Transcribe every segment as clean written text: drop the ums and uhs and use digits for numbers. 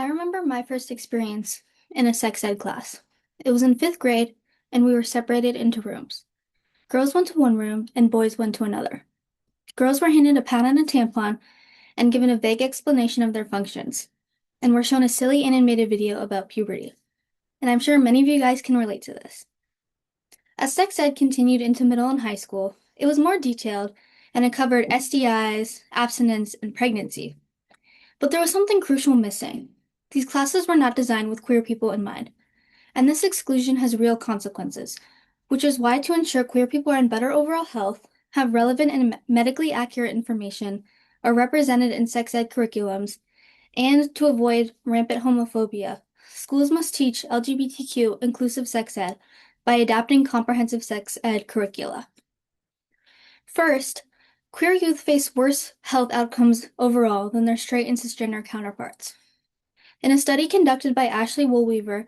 I remember my first experience in a sex ed class. It was in fifth grade, and we were separated into rooms. Girls went to one room, and boys went to another. Girls were handed a pad and a tampon and given a vague explanation of their functions, and were shown a silly animated video about puberty. And I'm sure many of you guys can relate to this. As sex ed continued into middle and high school, it was more detailed, and it covered STIs, abstinence, and pregnancy. But there was something crucial missing. These classes were not designed with queer people in mind, and this exclusion has real consequences, which is why to ensure queer people are in better overall health, have relevant and medically accurate information, are represented in sex ed curriculums, and to avoid rampant homophobia, schools must teach LGBTQ inclusive sex ed by adapting comprehensive sex ed curricula. First, queer youth face worse health outcomes overall than their straight and cisgender counterparts. In a study conducted by Ashley Woolweaver,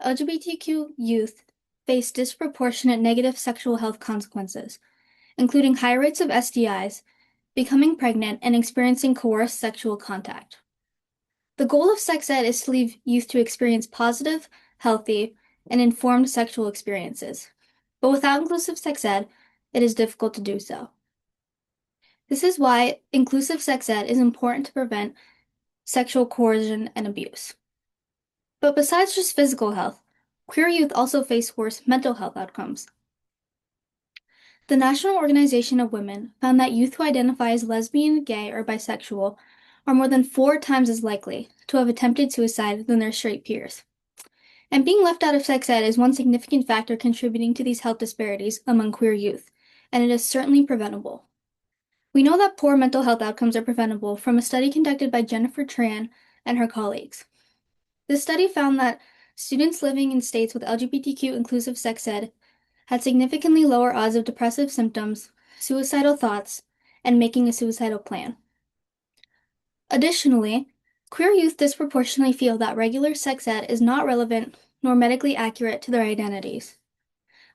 LGBTQ youth face disproportionate negative sexual health consequences, including high rates of STIs, becoming pregnant, and experiencing coerced sexual contact. The goal of sex ed is to leave youth to experience positive, healthy, and informed sexual experiences. But without inclusive sex ed, it is difficult to do so. This is why inclusive sex ed is important to prevent sexual coercion and abuse. But besides just physical health, queer youth also face worse mental health outcomes. The National Organization of Women found that youth who identify as lesbian, gay, or bisexual are more than 4 times as likely to have attempted suicide than their straight peers. And being left out of sex ed is one significant factor contributing to these health disparities among queer youth, and it is certainly preventable. We know that poor mental health outcomes are preventable from a study conducted by Jennifer Tran and her colleagues. This study found that students living in states with LGBTQ inclusive sex ed had significantly lower odds of depressive symptoms, suicidal thoughts, and making a suicidal plan. Additionally, queer youth disproportionately feel that regular sex ed is not relevant nor medically accurate to their identities.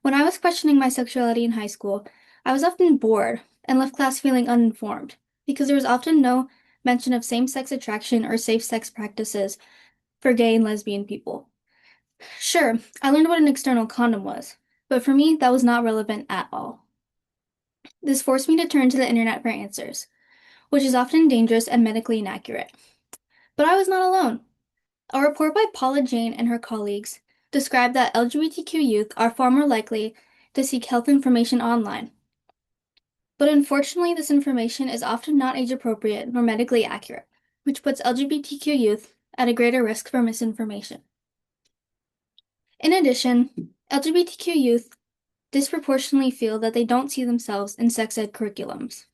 When I was questioning my sexuality in high school, I was often bored and left class feeling uninformed because there was often no mention of same-sex attraction or safe sex practices for gay and lesbian people. Sure, I learned what an external condom was, but for me, that was not relevant at all. This forced me to turn to the internet for answers, which is often dangerous and medically inaccurate. But I was not alone. A report by Paula Jane and her colleagues described that LGBTQ youth are far more likely to seek health information online. But unfortunately, this information is often not age-appropriate nor medically accurate, which puts LGBTQ youth at a greater risk for misinformation. In addition, LGBTQ youth disproportionately feel that they don't see themselves in sex ed curriculums.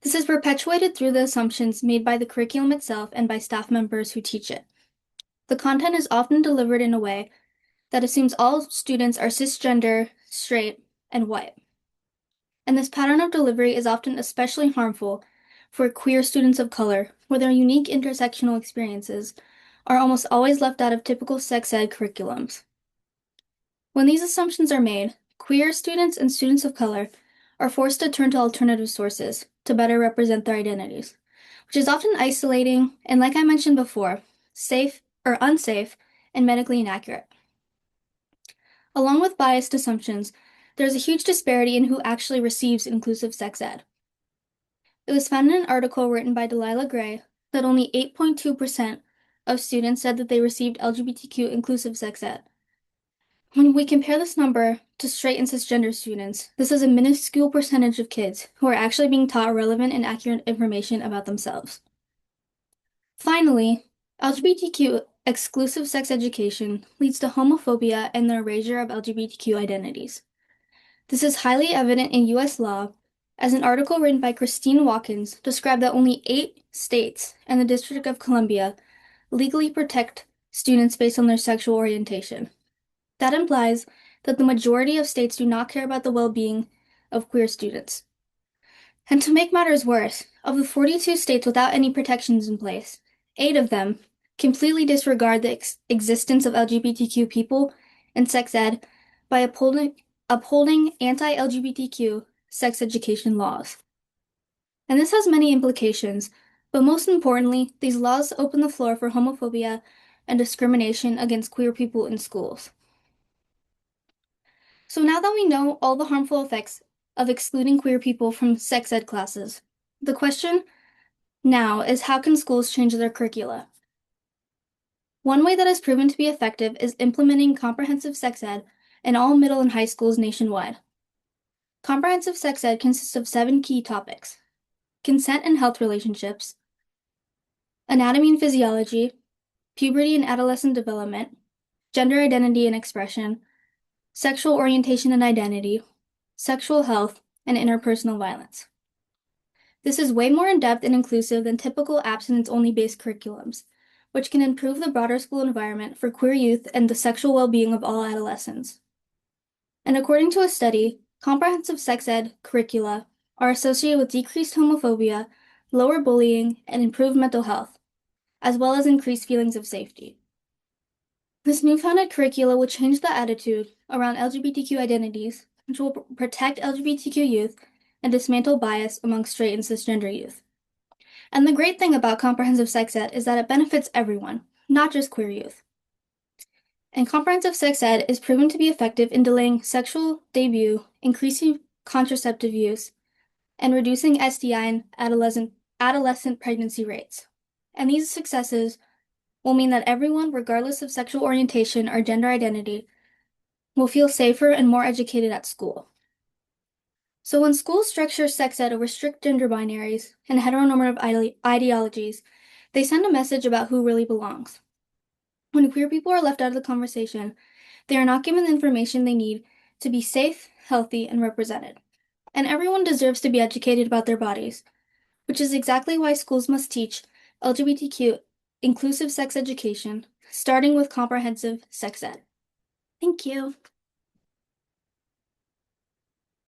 This is perpetuated through the assumptions made by the curriculum itself and by staff members who teach it. The content is often delivered in a way that assumes all students are cisgender, straight, and white. And this pattern of delivery is often especially harmful for queer students of color, where their unique intersectional experiences are almost always left out of typical sex ed curriculums. When these assumptions are made, queer students and students of color are forced to turn to alternative sources to better represent their identities, which is often isolating and, like I mentioned before, safe or unsafe and medically inaccurate. Along with biased assumptions, there's a huge disparity in who actually receives inclusive sex ed. It was found in an article written by Delilah Gray that only 8.2% of students said that they received LGBTQ inclusive sex ed. When we compare this number to straight and cisgender students, this is a minuscule percentage of kids who are actually being taught relevant and accurate information about themselves. Finally, LGBTQ exclusive sex education leads to homophobia and the erasure of LGBTQ identities. This is highly evident in U.S. law, as an article written by Christine Watkins described that only 8 states and the District of Columbia legally protect students based on their sexual orientation. That implies that the majority of states do not care about the well-being of queer students. And to make matters worse, of the 42 states without any protections in place, 8 of them completely disregard the existence of LGBTQ people in sex ed by upholding anti-LGBTQ sex education laws. And this has many implications, But most importantly, these laws open the floor for homophobia and discrimination against queer people in schools. So now that we know all the harmful effects of excluding queer people from sex ed classes, the question now is how can schools change their curricula? One way that has proven to be effective is implementing comprehensive sex ed in all middle and high schools nationwide. Comprehensive sex ed consists of 7 key topics: consent and health relationships, anatomy and physiology, puberty and adolescent development, gender identity and expression, sexual orientation and identity, sexual health, and interpersonal violence. This is way more in-depth and inclusive than typical abstinence-only based curriculums, which can improve the broader school environment for queer youth and the sexual well-being of all adolescents. And according to a study, comprehensive sex ed curricula are associated with decreased homophobia, lower bullying, and improved mental health, as well as increased feelings of safety. This newfound curricula will change the attitude around LGBTQ identities, which will protect LGBTQ youth and dismantle bias among straight and cisgender youth. And the great thing about comprehensive sex ed is that it benefits everyone, not just queer youth. And comprehensive sex ed is proven to be effective in delaying sexual debut, increasing contraceptive use, and reducing STI and adolescent pregnancy rates. And these successes will mean that everyone, regardless of sexual orientation or gender identity, will feel safer and more educated at school. So when schools structure sex ed over strict gender binaries and heteronormative ideologies, they send a message about who really belongs. When queer people are left out of the conversation, they are not given the information they need to be safe, healthy, and represented. And everyone deserves to be educated about their bodies, which is exactly why schools must teach LGBTQ inclusive sex education, starting with comprehensive sex ed. Thank you.